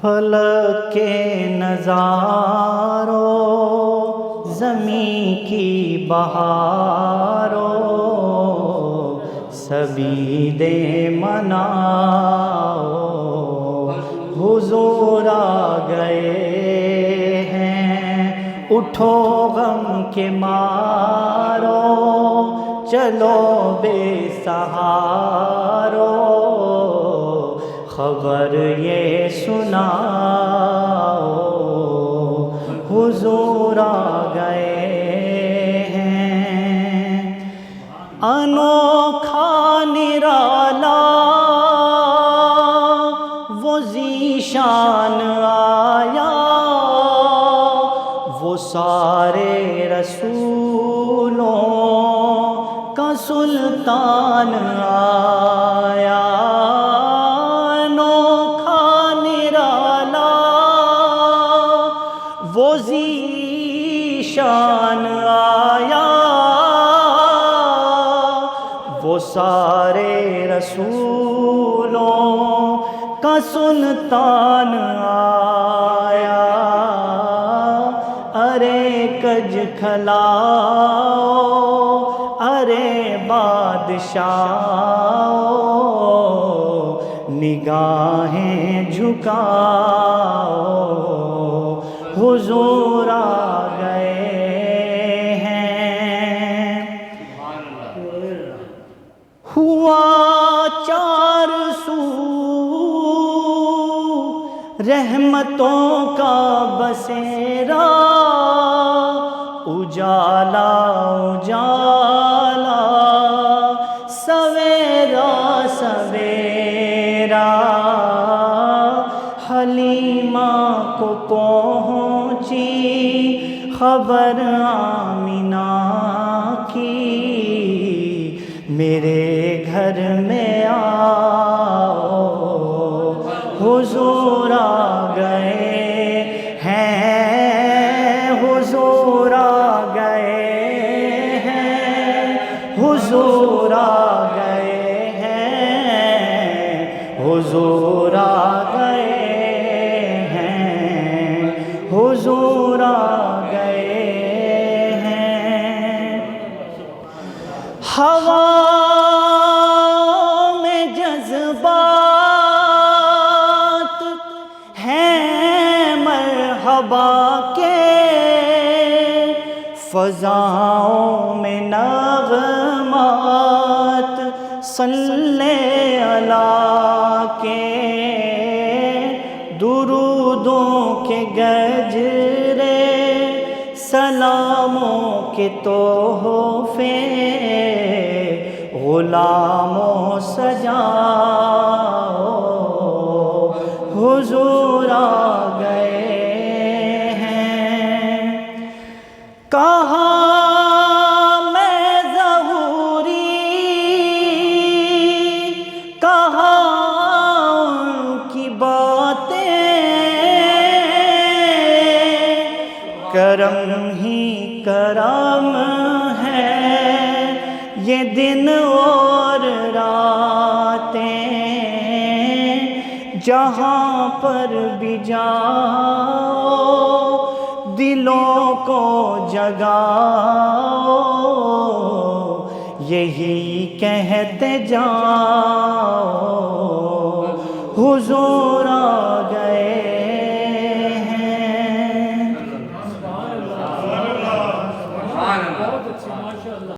فلک کے نظاروں، زمین کی بہاروں، سبھی دے مناؤ، حضور آ گئے ہیں، اٹھو غم کے مارو، چلو بے سہارو، خبر یہ سناؤ، حضور آ گئے ہیں۔ انوکھا نرالا وہ ذیشان آیا، وہ سارے رسولوں کا سلطان آیا۔ وہ ذیشان آیا، وہ سارے رسولوں کا سلطان آیا۔ ارے کج کھلاؤ، ارے بادشاہ، نگاہیں جھکاؤ، حضور آ گئے ہیں۔ ہوا چار سو رحمتوں کا بسیرا، اجالا اجالا، سویرا سویرا، حلیمہ کو پہنچی خبر آمنہ کی، میرے گھر میں آؤ، حضور آ گئے ہیں، حضور آ گئے ہیں، حضور آ گئے ہیں، حضور آ گئے ہیں، حضور آ گئے ہیں۔ ہوا میں جذبات ہیں مرحبا کے، فضاؤں میں نغمات صلی اللہ کے، درودوں کے گجرے، سلاموں کے تحفے، غلاموں سجاؤ، حضور آ گئے ہیں۔ کہاں میں ظہوری، کہاں ان کی باتیں، کرم ہی کرم ہے یہ دن اور راتیں، جہاں پر بھی جاؤ دلوں کو جگاؤ، یہی کہتے جاؤ، حضور آ